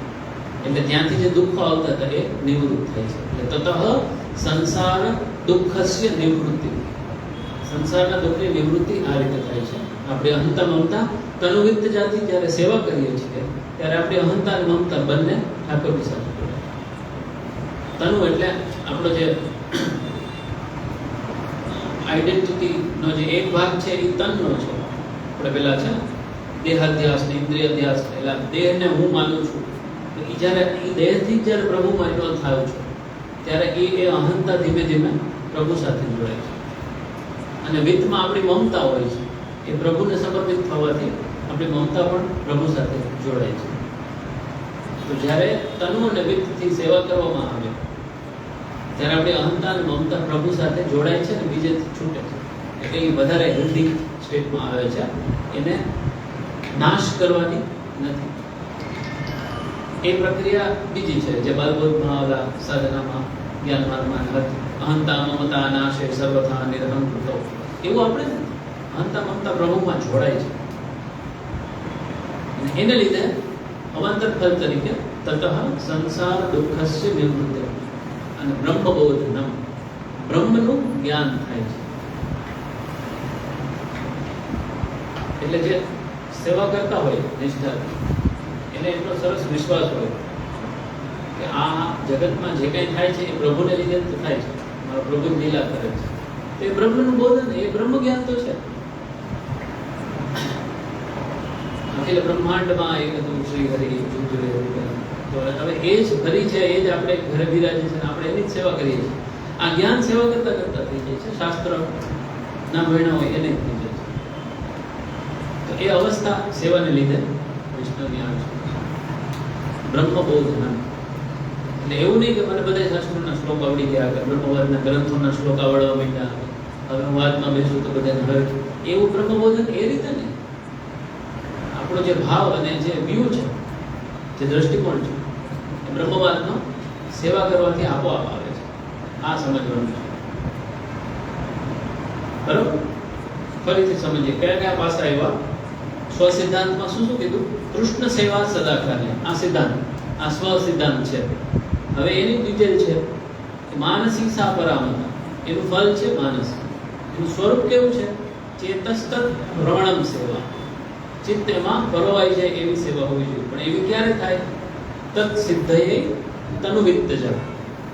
એટલે ત્યાંથી જે દુઃખો આવતા હતા એ નિવૃત્ત થાય છે. એટલે તતઃ સંસાર દુઃખસ્ય નિવૃત્તિ, સંસારના દુઃખની નિવૃત્તિ આ રીતે થાય છે. આપણે અહંતા મમતા તનુવિત્ત જાતિ જ્યારે સેવા કરીએ છીએ ત્યારે આપણે અહંતા અને મમતા બંને ઠાકોરજી સાથે જોડાય. તનુ એટલે આપણો જે આઈડેન્ટિટીનો જે એક ભાગ છે એ તનનો છે. આપણે પેલા છે દેહાધ્યાસ ને ઇન્દ્રિયાધ્યાસ, એટલે દેહને હું માનું છું. તો એ જ્યારે એ દેહથી જ્યારે પ્રભુમાં ઇન્વોલ્વ થયો છું ત્યારે એ અહંતા ધીમે ધીમે પ્રભુ સાથે જોડાય છે. અને વિત્તમાં આપણી મમતા હોય છે, એ પ્રભુને સમર્પિત થવાથી આપણી મમતા પણ પ્રભુ સાથે જોડાય છે. તો જ્યારે તનુ અને વિત્તથી સેવા કરવામાં આવે ત્યારે આપણી અહંતા અને મમતા પ્રભુ સાથે જોડાય છે અને બીજેથી છૂટે છે. એટલે એ વધારે હેલ્ધી સ્ટેટમાં આવે છે, એને નાશ કરવાની નથી. એ પ્રક્રિયા બીજી છે જે બાલબોધમાં ઓલા સાધનામાં જ્ઞાન માર્ગમાં હતી. અહંતા મમતા નાશે સર્વથા નિરહંકૃતો, એવું આપણે અહંતા મમતા પ્રભુમાં જોડાય છે. અને એને લીધે અવાંતર ફલ તરીકે તતઃ સંસાર દુઃખસ્ય નિવૃત્તિ અને બ્રહ્મબોધનમ, બ્રહ્મનું જ્ઞાન થાય છે. એટલે જે સેવા કરતા હોય નિષ્ઠા, એને એટલો સરસ વિશ્વાસ હોય કે આ જગતમાં જે કંઈ થાય છે એ પ્રભુને લીધે જ થાય છે, મારો પ્રભુ લીલા કરે છે. તો એ બ્રહ્મનું બોધન, એ બ્રહ્મ જ્ઞાન તો છે. અખિલ બ્રહ્માંડમાં એ બધું શ્રી હરિ જુજરે. તો હવે એ જ હરિ છે, એ જ આપણે ઘરે બિરાજે છે, આપણે એની જ સેવા કરીએ છીએ. આ જ્ઞાન સેવા કરતા કરતા થઈ જાય છે, શાસ્ત્ર ના ભણ્યા હોય એને થઈ જાય છે. તો એ અવસ્થા સેવાને લીધે વૈષ્ણવની આવે છે. બ્રહ્મબોધન એટલે એવું નહીં કે મને બધા શાસ્ત્રોના શ્લોક આવડી ગયા, કે બ્રહ્મવાદના ગ્રંથોના શ્લોક આવડવા માંડ્યા, હવે હું વાદમાં બેસું તો બધાને હવે એવું બ્રહ્મબોધન એ રીતે નહીં. આપણો જે ભાવ અને જે વ્યૂ છે, જે દ્રષ્ટિકોણ છે, એ બ્રહ્મવાદનો સેવા કરવાથી આપોઆપ આવે છે. આ સમજવાનું છે. બરોબર? ફરીથી સમજીએ કયા કયા પાસા આવ્યા. સ્વ સિદ્ધાંતમાં શું શું કીધું? કૃષ્ણ સેવા સદાકાર્ય, આ સિદ્ધાંત, આ સ્વ સિદ્ધાંત છે. હવે એની ડિટેલ છે માનસી સા પરામતા, એનું ફલ છે માનસ. એનું સ્વરૂપ કેવું છે? ચેતસ્તત ભ્રમણમ સેવા, ચિત્ત એમાં પરોવાઈ જાય એવી સેવા હોવી જોઈએ. પણ એવી ક્યારે થાય? તત્ સિદ્ધયે તનુ વિત્તજા,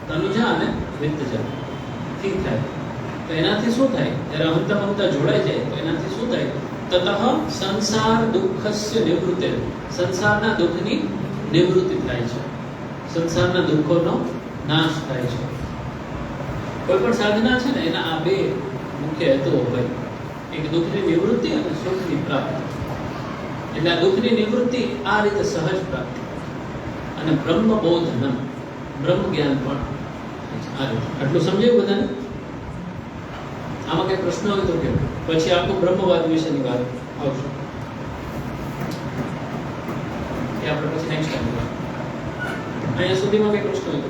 તનુજા અને વિત્તજા થી થાય. તો એનાથી શું થાય? જ્યારે અહંતા મમતા જોડાઈ જાય તો એનાથી શું થાય? તતઃ સંસાર દુઃખસ્ય નિવૃત્તિ, સંસારના દુઃખની નિવૃત્તિ થાય છે, સંસારના દુઃખોનો નાશ થાય છે. કોઈ પણ સાધના છે ને એના આ બે મુખ્ય હેતુઓ હોય, એક દુઃખની નિવૃત્તિ અને સુખની પ્રાપ્તિ. એટલે આ દુઃખની નિવૃત્તિ આ રીતે સહજ પ્રાપ્તિ, અને બ્રહ્મબોધનમ, બ્રહ્મ જ્ઞાન પણ આ રીતે. આટલું સમજાયું બધાને? આમાં કઈ પ્રશ્ન હોય તો કેમ, પછી આખું બ્રહ્મવાદ વિશેની વાત આવશે એ આપણે પછી નેક્સ્ટ ટાઈમ કરીશું. અહીંયા સુધીમાં કઈ પ્રશ્ન હોય તો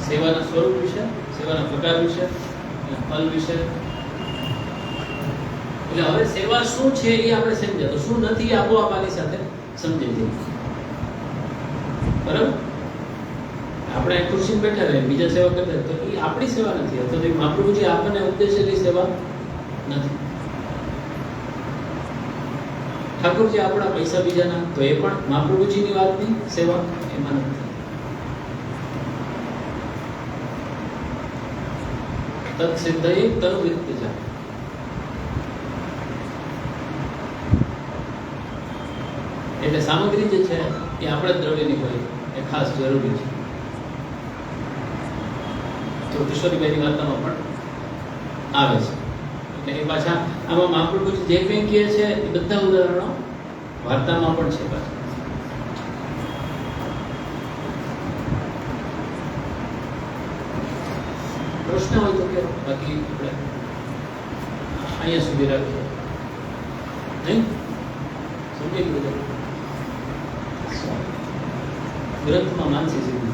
સેવાના સ્વરૂપ વિશે, સેવાના પ્રકાર વિશે, ફલ વિશે. એટલે હવે સેવા શું છે એ આપણે સમજ્યા, તો શું નથી એ આપોઆપ આની સાથે સમજી જઈએ. બરાબર? આપણે આપણે આ ખુરશી બેઠા રહે બીજા સેવા કરતા તો એ આપણી સેવા નથી, અથવા તો મહાપ્રભુજી આપણને ઉદ્દેશેલી સેવા નથી. ઠાકોરજી આપણા પૈસા બીજાના તો એ પણ મહાપ્રભુજીની વાતની સેવા એમાં નથી. તત્સિદ્ધયે તનુવિત્તજા. એટલે સામગ્રી જે છે એ આપણા દ્રવ્યની હોય એ ખાસ જરૂરી છે. તો કિશોરીભાઈની વાર્તામાં પણ આવે છે. એટલે એ પાછા આમાં મહાપ્રભુજી જે કંઈ કહે છે એ બધા ઉદાહરણો વાર્તામાં પણ છે પાછા. પ્રશ્ન હોય તો કે બાકી આપણે અહીંયા સુધી રાખીએ. નહીં સમજાઈ ગયું? ગ્રંથમાં માનસી સીધી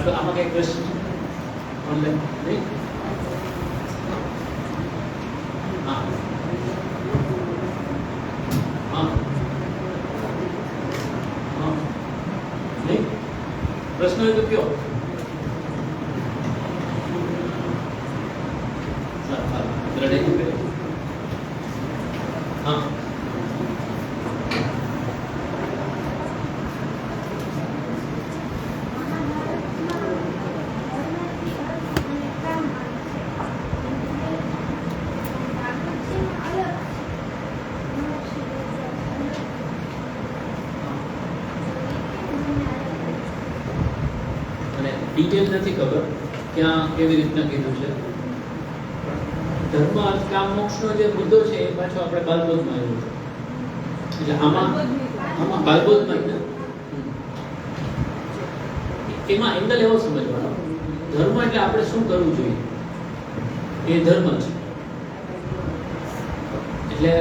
તો આમાં કઈ ક્વેશ્ચન ઓનલાઈન નહીં? હા હા હા નહીં પ્રશ્ન હોય તો કયો. હા ડિટેલ નથી ખબર ક્યાં કેવી રીતના કીધું છે. ધર્મ અર્થ કામ મોક્ષનો જે મુદ્દો છે એ પાછો આપણે બાલબોધમાં આવ્યો છે. એટલે આમાં બાલબોધમાં એમાં એંગલ એવો સમજવાનો ધર્મ એટલે આપણે શું કરવું જોઈએ એ ધર્મ છે. એટલે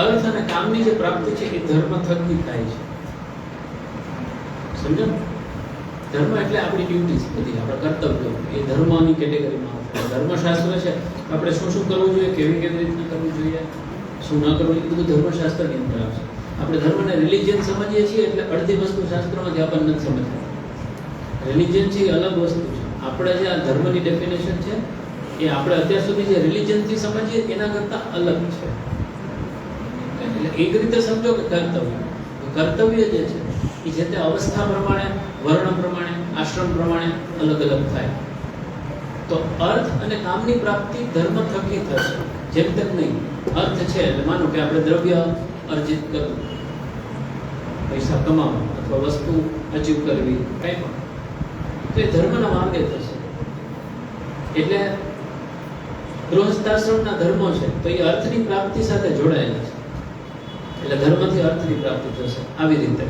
અર્થ અને કામની જે પ્રાપ્તિ છે એ ધર્મ થકી થાય છે. સમજો? ધર્મ એટલે આપણી ડ્યુટીઝ બધી આપણા કર્તવ્યો એ ધર્મની કેટેગરીમાં આવશે. ધર્મશાસ્ત્ર છે આપણે શું શું કરવું જોઈએ, કેવી કેવી રીતના કરવું જોઈએ, શું ન કરવું એ બધું ધર્મશાસ્ત્રની અંદર આવશે. આપણે ધર્મને રિલિજિયન સમજીએ છીએ એટલે અડધી વસ્તુ શાસ્ત્રમાંથી આપણને નથી સમજતા. રિલિજિયન છે એ અલગ વસ્તુ છે. આપણે જે આ ધર્મની ડેફિનેશન છે એ આપણે અત્યાર સુધી જે રિલિજિયનથી સમજીએ એના કરતાં અલગ છે. એટલે એક રીતે સમજો કે કર્તવ્ય જે છે એ જે તે અવસ્થા પ્રમાણે, વર્ણ પ્રમાણે, આશ્રમ પ્રમાણે અલગ અલગ થાય. તો અર્થ અને કામની પ્રાપ્તિ ધર્મ થકી થશે. જેમ તેમ નહીં. અર્થ છે એટલે માનો કે આપણે દ્રવ્ય અર્જિત કરવું, પૈસા કમાવા અથવા વસ્તુ અચીવ કરવી, કંઈ પણ તો એ ધર્મના માર્ગે થશે. એટલે ગૃહસ્થાશ્રમના ધર્મો છે તો એ અર્થની પ્રાપ્તિ સાથે જોડાયેલા છે. એટલે ધર્મથી અર્થની પ્રાપ્તિ થશે આવી રીતે,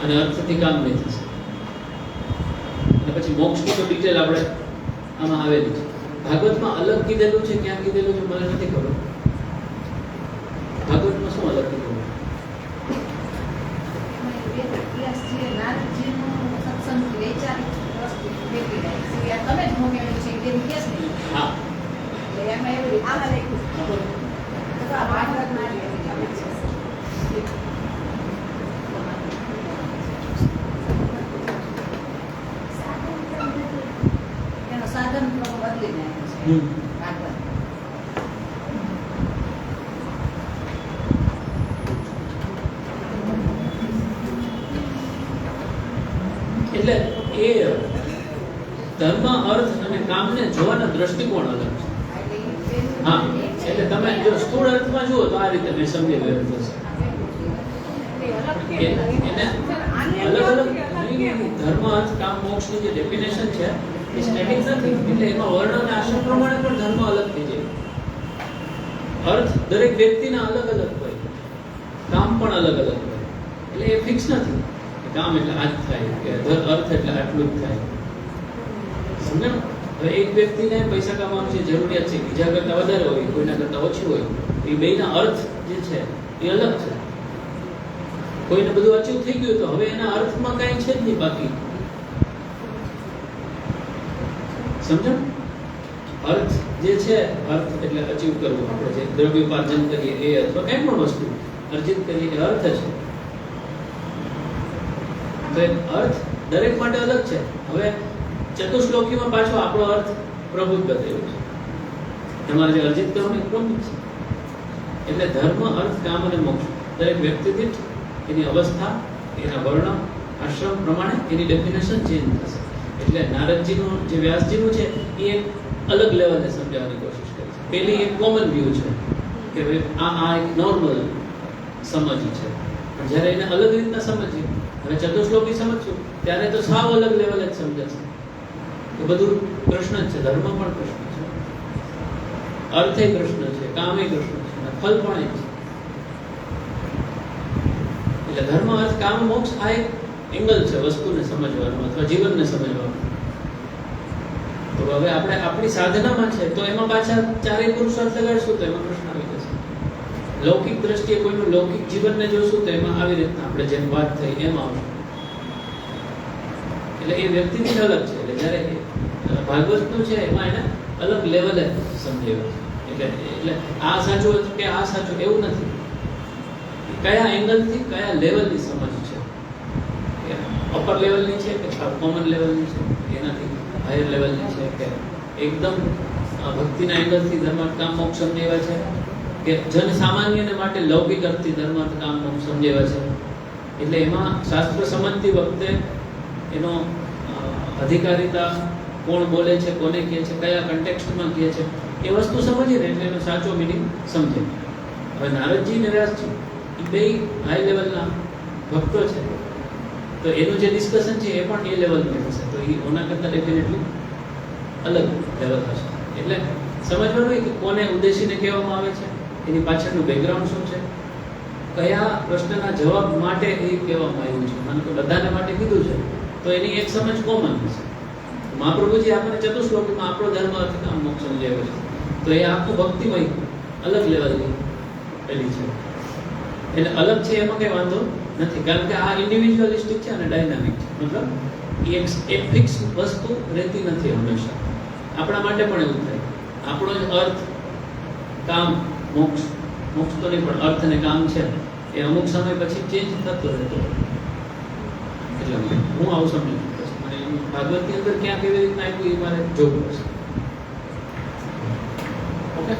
અને અર્થથી કામ નહીં થશે. અને પછી મોક્ષની તો ડિટેલ આપણે આમાં આવેલી છે. ભાગવતમાં અલગ કીધેલું છે, ક્યાં કીધેલું છે મને નથી ખબર. ભાગવતમાં શું અલગ કીધેલું છે? સાધન બદલીને એટલે એ ધર્મ, અર્થ અને કામને જોવાના દ્રષ્ટિકોણ અલગ છે. હા, એટલે તમે જો સ્થૂળ અર્થમાં જુઓ તો આ રીતે મેં સમજી ગયો થશે. એને અલગ અલગ ધર્મ, અર્થ, કામ, મોક્ષની જે ડેફિનેશન છે એ સ્ટેટિક નથી. એટલે એમાં વર્ણ અને આશ્રમ પ્રમાણે પણ ધર્મ અલગ થઈ જાય. અર્થ દરેક વ્યક્તિના અલગ અલગ હોય, કામ પણ અલગ અલગ હોય. એટલે એ ફિક્સ નથી કે કામ એટલે આ જ થાય કે અર્થ એટલે આટલું જ થાય. સમજો? હવે એક વ્યક્તિને પૈસા કમાવાની જે જરૂરિયાત છે બીજા કરતાં વધારે હોય, કોઈના કરતાં ઓછી હોય, એ બેયના અર્થ જે છે એ અલગ છે. કોઈને બધું અચીવ થઈ ગયું તો હવે એના અર્થમાં કાંઈ છે જ નહીં બાકી. સમજો? અર્થ જે છે, અર્થ એટલે અચીવ કરવું, આપણે જે દ્રવ્યોપાર્જન કરીએ એ અથવા કંઈ પણ વસ્તુ અર્જિત કરીએ એ અર્થ છે. તો એ અર્થ દરેક માટે અલગ છે. હવે ચતુશ્લોકીમાં પાછો આપણો અર્થ પ્રબુદ્ધ બતાવ્યો છે. તમારે જે અર્જિત કરવાનું એ પ્રબુદ્ધ છે. એટલે ધર્મ, અર્થ, કામ અને મોક્ષ દરેક વ્યક્તિ દીઠ એની અવસ્થા, એના વર્ણ, આશ્રમ પ્રમાણે એની ડેફિનેશન ચેન્જ થશે. એટલે નારદજીનું જે વ્યાસજીનું છે એ એક અલગ લેવલે સમજાવવાની કોશિશ કરે છે. પેલી એક કોમન વ્યૂ છે કે ભાઈ આ એક નોર્મલ સમજ છે. પણ જ્યારે એને અલગ રીતના સમજીએ, હવે ચતુશ્લોકી સમજશું ત્યારે તો સાવ અલગ લેવલે જ સમજાશે કે બધું કૃષ્ણ જ છે. ધર્મ પણ કૃષ્ણ છે, અર્થે કૃષ્ણ છે, કામે કૃષ્ણ છે, અને ફલ પણ એ છે. એટલે ધર્મ, અર્થ, કામ, મોક્ષ આ એક એંગલ છે વસ્તુને સમજવાનું અથવા જીવનને સમજવાનું. તો હવે આપણે આપણી સાધનામાં છે તો એમાં પાછા ચારેય પુરુષાર્થ લગાડશું તો એમાં કૃષ્ણ આવી જશે. લૌકિક દ્રષ્ટિએ કોઈનું લૌકિક જીવનને જોશું તો એમાં આવી રીતના આપણે જેમ વાત થઈ એમ આવશે. એટલે એ વ્યક્તિથી અલગ છે. એટલે જ્યારે ભાગવતનું છે એમાં એને અલગ લેવલે સમજાવ્યું છે. એટલે આ સાચું કે આ સાચું એવું નથી. કયા એંગલથી કયા લેવલની સમજ છે, અપર લેવલની છે કે કોમન લેવલની છે, એનાથી હાયર લેવલની છે કે એકદમ ભક્તિના એંગલથી ધર્મ, કામ, મોક્ષ સમજાવ્યા છે કે જન સામાન્યને માટે લૌકિક અર્થથી ધર્મ, કામ, મોક્ષ સમજાવ્યા છે. એટલે એમાં શાસ્ત્ર સમજતી વખતે એનો અધિકારીતા, કોણ બોલે છે, કોને કહે છે, કયા કન્ટેક્સ્ટમાં કહે છે, એ વસ્તુ સમજીએ ને એટલે એનો સાચો મિનિંગ સમજે. હવે નારદજી ને વ્યાસજી એ બે હાઈ લેવલના ભક્તો છે તો એનું જે ડિસ્કશન છે એ પણ એ લેવલનું હશે. તો એ ઓના કરતાં ડેફિનેટલી અલગ લેવલ હશે. એટલે સમજવાનું કે કોને ઉદ્દેશીને કહેવામાં આવે છે, એની પાછળનું બેકગ્રાઉન્ડ શું છે, કયા પ્રશ્નના જવાબ માટે એ કહેવામાં આવ્યું છે. માનો કે બધાને માટે કીધું છે તો એની એક સમજ કોમન છે. મહાપ્રભુજી આપણને ચતુશ્લોકીમાં આપણો ધર્મ, અર્થ, કામ, મોક્ષ સમજાવ્યો છે. તો એ આખું ભક્તિમય અલગ લેવલની પેલી છે. એટલે અલગ છે એમાં કઈ વાંધો નથી, કારણ કે આ ઇન્ડિવિજ્યુઅલિસ્ટિક છે અને ડાયનામિક છે. મતલબ એક ફિક્સ વસ્તુ રહેતી નથી હંમેશા. આપણા માટે પણ એવું થાય. આપણો જ અર્થ, કામ, મોક્ષ તો નહીં પણ અર્થ અને કામ છે એ અમુક સમય પછી ચેન્જ થતો રહેતો. એટલે હું આવું સમજુ છું. અને ભાગવતની અંદર ક્યાં કેવી રીતના આપ્યું એ મારે જોવું પડશે. ઓકે.